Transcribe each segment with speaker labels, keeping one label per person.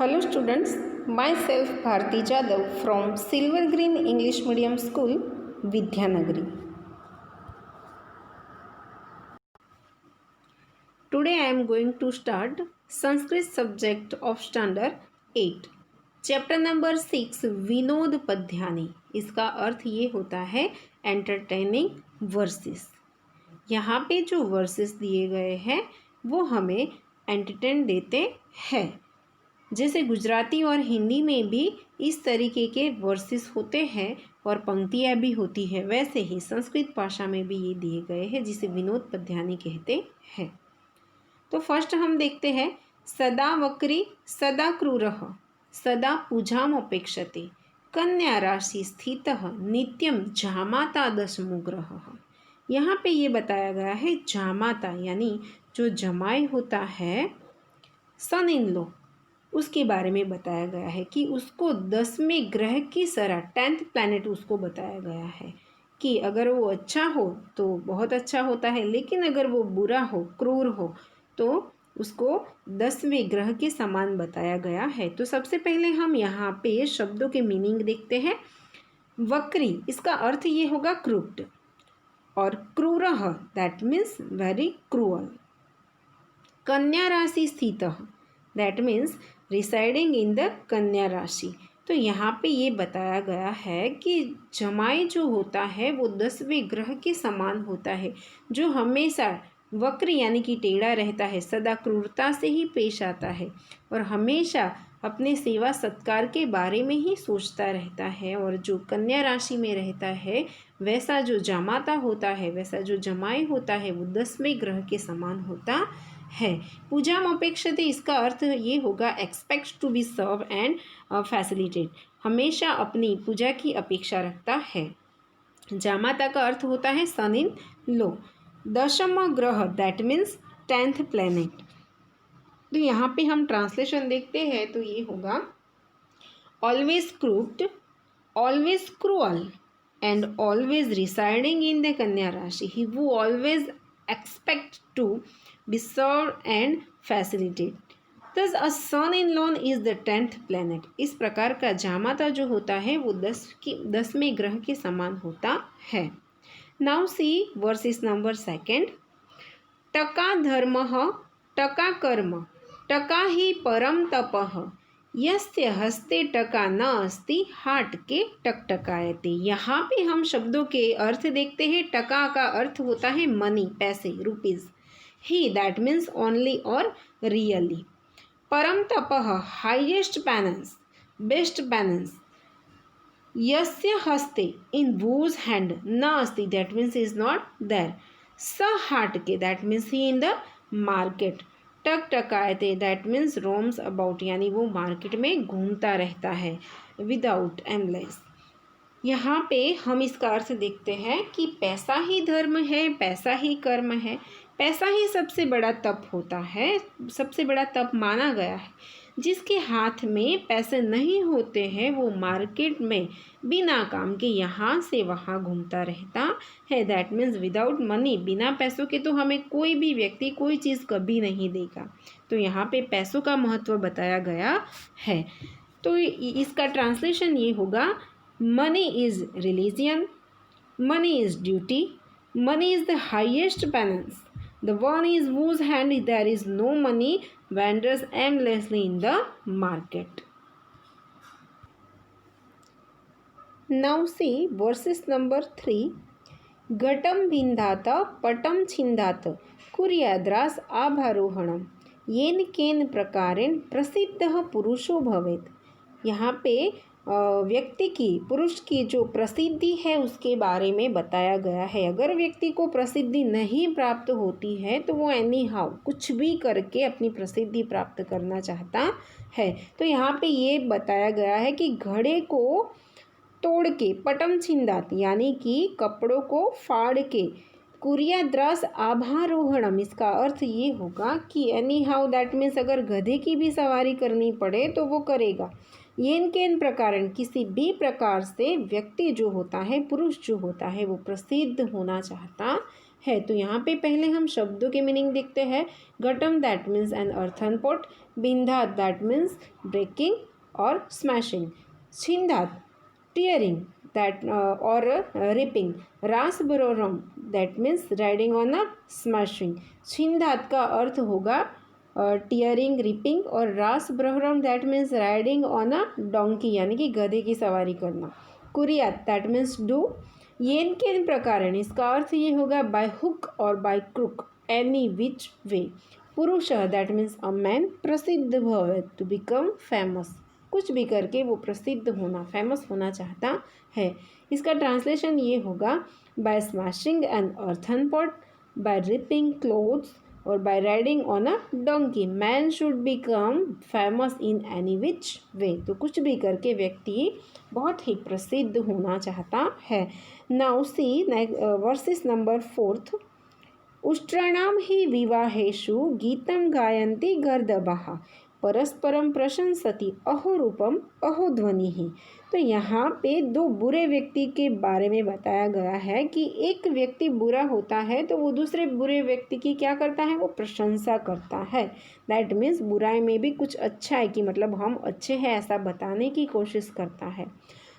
Speaker 1: Hello students, myself Bharti Jadhav from Silver Green English Medium School, Vidyanagari. Today I am going to start Sanskrit subject of standard 8. Chapter number 6 Vinod Padyani. इसका अर्थ ये होता है entertaining versus. यहाँ पे जो versus दिए गए हैं वो हमें एंटरटेन देते हैं. जैसे गुजराती और हिंदी में भी इस तरीके के वर्सेस होते हैं और पंक्तियाँ भी होती है, वैसे ही संस्कृत भाषा में भी ये दिए गए हैं जिसे विनोद पद्यानी कहते हैं. तो फर्स्ट हम देखते हैं सदा वक्री सदा क्रूरः सदा पूजाम अपेक्षते कन्या राशि स्थितः नित्यम जामातादशमुग्रह. यहाँ पे ये बताया गया है जामाता यानी जो जमाई होता है, सन इन लॉ, उसके बारे में बताया गया है कि उसको 10वें ग्रह की तरह 10th प्लैनेट उसको बताया गया है कि अगर वो अच्छा हो तो बहुत अच्छा होता है, लेकिन अगर वो बुरा हो, क्रूर हो, तो उसको 10वें ग्रह के समान बताया गया है. तो सबसे पहले हम यहाँ पे शब्दों के मीनिंग देखते हैं. वक्री, इसका अर्थ ये होगा क्रूप्ड, और क्रूरः दैट मीन्स वेरी क्रूअल. कन्या राशि स्थितः that means residing in the Kanya राशि. तो यहाँ पे ये बताया गया है कि जमाई जो होता है वो 10वें ग्रह के समान होता है, जो हमेशा वक्र यानी कि टेढ़ा रहता है, सदा क्रूरता से ही पेश आता है और हमेशा अपने सेवा सत्कार के बारे में ही सोचता रहता है. और जो कन्या राशि में रहता है वैसा जो जामाता होता है, वैसा जो जमाई होता है वो 10वें ग्रह के समान होता है. पूजाम अपेक्षते, इसका अर्थ ये होगा expect to be serve and facilitate, हमेशा अपनी पूजा की अपेक्षा रखता है. जामाता का अर्थ होता है सन इन लो. दशम ग्रह दैट मीन्स 10th प्लैनेट. तो यहाँ पे हम ट्रांसलेशन देखते हैं तो ये होगा ऑलवेज क्रूप्ड, always cruel and always residing in the Kanya rashi. He वो always expect to be served and facilitated. Thus a son-in-law is the 10th planet. इस प्रकार का जामाता जो होता है वो 10वें ग्रह के समान होता है. Now see verses number 2. टका धर्मः टका कर्म टका ही परम तपः यस्य हस्ते टका न अस्ति हाट के टकटकायते. यहाँ पे हम शब्दों के अर्थ देखते हैं. टका का अर्थ होता है मनी, पैसे, rupees. He that means only और रियली. परम तपः हाइएस्ट पैनेंस, बेस्ट पैनेंस. यस्य हस्ते इन वूज हैंड न अस्ति that means is not there. स हाट के that means he in the market. टक टकायते दैट मीन्स रोम्स अबाउट यानी वो मार्केट में घूमता रहता है विदाउट एमलेस. यहाँ पे हम इसका अर्थ देखते हैं कि पैसा ही धर्म है, पैसा ही कर्म है, पैसा ही सबसे बड़ा तप होता है, सबसे बड़ा तप माना गया है. जिसके हाथ में पैसे नहीं होते हैं वो मार्केट में बिना काम के यहाँ से वहाँ घूमता रहता है. दैट मीन्स विदाउट मनी, बिना पैसों के तो हमें कोई भी व्यक्ति कोई चीज़ कभी नहीं देगा. तो यहाँ पे पैसों का महत्व बताया गया है. तो इसका ट्रांसलेशन ये होगा money is religion, money is duty, money is the highest balance. The one is whose hand there is no money wanders aimlessly in the market. Now see verses number 3. घटम भिन्धात पटम छिन्धात कुर्याद्रास आभारोहणम येन केन प्रकारेण प्रसिद्धः पुरुषो भवेत्. यहाँ पे व्यक्ति की, पुरुष की जो प्रसिद्धि है उसके बारे में बताया गया है. अगर व्यक्ति को प्रसिद्धि नहीं प्राप्त होती है तो वो एनी हाउ कुछ भी करके अपनी प्रसिद्धि प्राप्त करना चाहता है. तो यहाँ पे ये बताया गया है कि घड़े को तोड़ के, पटम छिंदात यानी कि कपड़ों को फाड़ के, कुर्याद्रास आभारोहणम, इसका अर्थ ये होगा कि एनी हाउ दैट मीन्स अगर गधे की भी सवारी करनी पड़े तो वो करेगा. येन केन प्रकारण, किसी भी प्रकार से व्यक्ति जो होता है, पुरुष जो होता है वो प्रसिद्ध होना चाहता है। तो यहाँ पे पहले हम शब्दों के मीनिंग देखते हैं। घटम that means an earthen pot, बिंधात दैट मीन्स ब्रेकिंग और स्मैशिंग, छिंदात टीयरिंग दैट और रिपिंग, रास बरोरम that means riding on a smashing. छिंदात का अर्थ होगा टीयरिंग, रिपिंग, और रास ब्रहरम that means riding on a donkey यानी कि गधे की सवारी करना। कुरियात दैट मीन्स डू। येन केन प्रकारेण इसका अर्थ ये होगा बाय हुक और by crook, any which way. पुरुष दैट मीन्स अ मैन, प्रसिद्ध भवेत् टू बिकम फेमस, कुछ भी करके वो प्रसिद्ध होना, फेमस होना चाहता है। इसका ट्रांसलेशन ये होगा by smashing an earthen pot, by ripping clothes और by riding on a donkey man should become famous in any which way. तो कुछ भी करके व्यक्ति बहुत ही प्रसिद्ध होना चाहता है। Now see verses number 4। उष्ट्राणाम ही विवाहेषु गीतं गायन्ति गर्दभः, परस्परम प्रशंसति अहो रूपम अहो ध्वनि। तो यहाँ पे दो बुरे व्यक्ति के बारे में बताया गया है कि एक व्यक्ति बुरा होता है तो वो दूसरे बुरे व्यक्ति की क्या करता है, वो प्रशंसा करता है। दैट मीन्स बुराई में भी कुछ अच्छा है, कि मतलब हम अच्छे हैं ऐसा बताने की कोशिश करता है।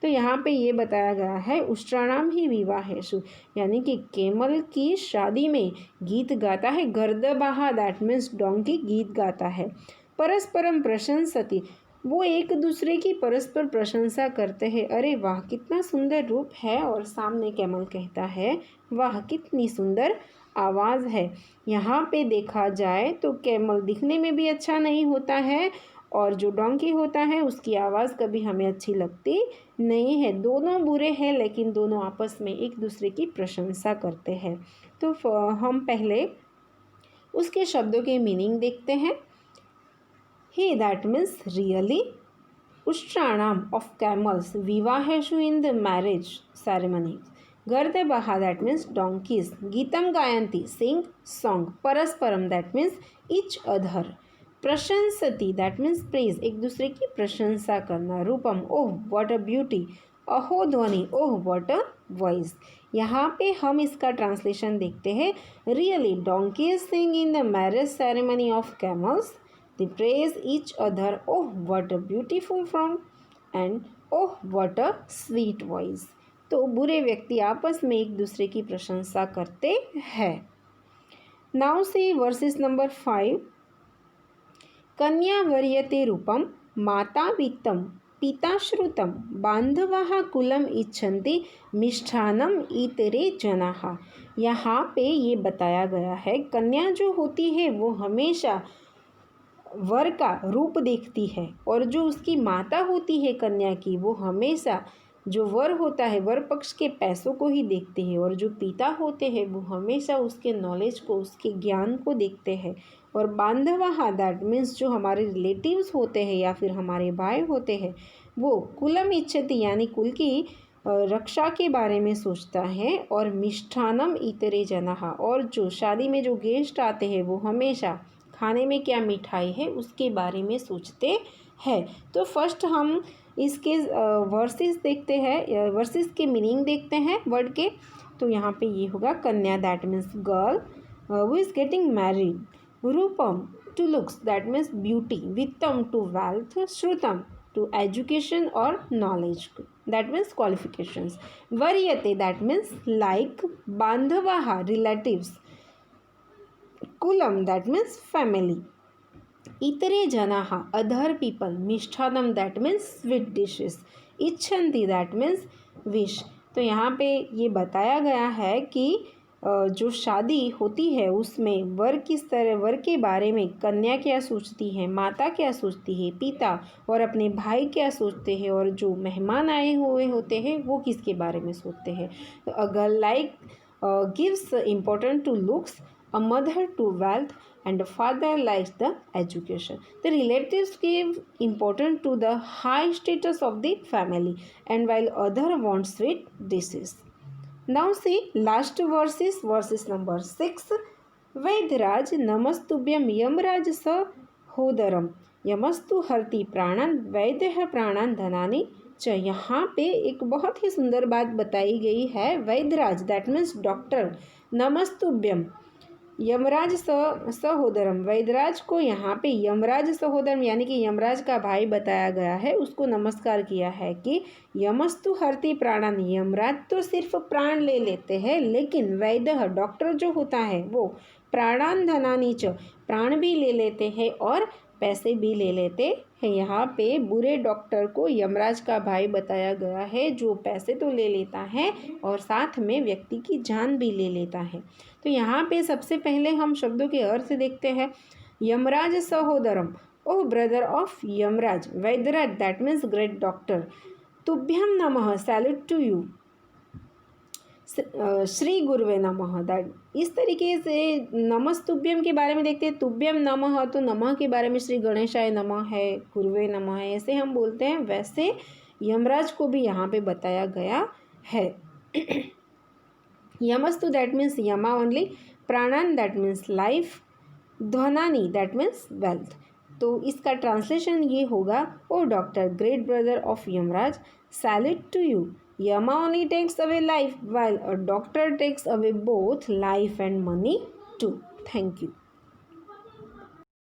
Speaker 1: तो यहाँ पे ये बताया गया है उष्ट्राणाम ही विवाहेषु, यानी कि केमल की शादी में गीत गाता है। गर्दबाहा दैट मीन्स डोंकी गीत गाता है। परस्परम प्रशंसति, वो एक दूसरे की परस्पर प्रशंसा करते हैं। अरे वाह कितना सुंदर रूप है, और सामने कैमल कहता है वाह कितनी सुंदर आवाज़ है। यहाँ पे देखा जाए तो कैमल दिखने में भी अच्छा नहीं होता है, और जो डोंकी होता है उसकी आवाज़ कभी हमें अच्छी लगती नहीं है। दोनों बुरे हैं लेकिन दोनों आपस में एक दूसरे की प्रशंसा करते हैं। तो हम पहले उसके शब्दों के मीनिंग देखते हैं। ही दैट मीन्स रियली, उष्ट्राणाम ऑफ कैमल्स, विवाहेषु इन द मैरिज सेरेमनी, गर्दभः दैट मीन्स डोंकीज, गीतम गायन्ति सिंग सॉन्ग, परस्परम दैट मीन्स ईच अदर, प्रशंसति दैट मीन्स प्रेज एक दूसरे की प्रशंसा करना, रूपम ओह व्हाट अ ब्यूटी, अहो ध्वनि ओह व्हाट अ वॉइस। यहाँ पे हम इसका ट्रांसलेशन देखते हैं। Really donkeys sing in the marriage ceremony of camels, they praise each other, oh what a beautiful form and oh what a sweet voice। तो बुरे व्यक्ति आपस में एक दूसरे की प्रशंसा करते हैं। Now see verses number 5। कन्या वर्यते रूपम, माता वित्तम, पिता श्रुतम, बांधवाः कुलम इच्छन्ति, मिष्ठानम इतरे जनाः। यहाँ पे ये बताया गया है कन्या जो होती है वो हमेशा वर का रूप देखती है, और जो उसकी माता होती है कन्या की वो हमेशा जो वर होता है वर पक्ष के पैसों को ही देखते हैं, और जो पिता होते हैं वो हमेशा उसके नॉलेज को, उसके ज्ञान को देखते हैं। और बांधवा दैट मीन्स जो हमारे रिलेटिव्स होते हैं या फिर हमारे भाई होते हैं, वो कुलम इच्छति यानी कुल की रक्षा के बारे में सोचता है। और मिष्ठानम इतरे जनाः, और जो शादी में जो गेस्ट आते हैं वो हमेशा खाने में क्या मिठाई है उसके बारे में सोचते हैं। तो फर्स्ट हम इसके वर्सेस देखते हैं, वर्सेस के मीनिंग देखते हैं वर्ड के। तो यहाँ पे ये होगा कन्या that means girl who is getting married, रूपम to looks that means beauty, वित्तम टू वेल्थ, श्रुतम टू एजुकेशन और नॉलेज दैट मीन्स क्वालिफिकेशंस, वरीयते दैट मीन्स लाइक, बांधवाः रिलेटिव्स, कुलम दैट मीन्स फैमिली, इतरे जनाः अदर पीपल, मिष्ठानम दैट मीन्स स्वीट डिशेस, इच्छन्ति दैट मीन्स विश। तो यहाँ पे ये बताया गया है कि जो शादी होती है उसमें वर किस तरह, वर के बारे में कन्या क्या सोचती है, माता क्या सोचती है, पिता और अपने भाई क्या सोचते हैं, और जो मेहमान आए हुए होते हैं वो किसके बारे में सोचते हैं। तो a girl like gives important to looks, a mother to wealth, and a father likes the education. The relatives give importance to the high status of the family, and while other want sweet dishes. Now see last verses number 6. वैद्यराज नमस्तुभ्यम यमराज स होदरम, यमस्तु हरति प्राणान, वैद्यः प्राणान धनानि च, यहाँ पे एक बहुत ही सुंदर बात बताई गई है। वैद्यराज दैट मीन्स डॉक्टर, नमस्तुभ्यम यमराज सहोदरम, वैद्यराज को यहाँ पे यमराज सहोदरम यानी कि यमराज का भाई बताया गया है, उसको नमस्कार किया है कि यमस्तु हरति प्राणान, यमराज तो सिर्फ प्राण ले लेते हैं, लेकिन वैद्य डॉक्टर जो होता है वो प्राणान धनानि च, प्राण भी ले लेते हैं और पैसे भी ले लेते हैं। यहाँ पे बुरे डॉक्टर को यमराज का भाई बताया गया है, जो पैसे तो ले लेता है और साथ में व्यक्ति की जान भी ले लेता है। तो यहाँ पे सबसे पहले हम शब्दों के अर्थ देखते हैं। यमराज सहोदरम, ओ ब्रदर ऑफ यमराज, वैद्यराज दैट मीन्स ग्रेट डॉक्टर, तुभ्यम नमः सैल्यूट टू यू, श्री गुरुवे नमः, दैट इस तरीके से नमस्तुभ्यम के बारे में देखते हैं। तुभ्यम नमः, तो नमः के बारे में श्री गणेशाय नमः है, गुरुवे नमः है, ऐसे हम बोलते हैं। वैसे यमराज को भी यहाँ पे बताया गया है। यमस्तु दैट मीन्स यमा ओनली, प्राणान दैट मीन्स लाइफ, धनानी दैट मीन्स वेल्थ। तो इसका ट्रांसलेशन ये होगा, O doctor great brother of Yamraj, salute to you, Yama only takes away life while a doctor takes away both life and money too. Thank you.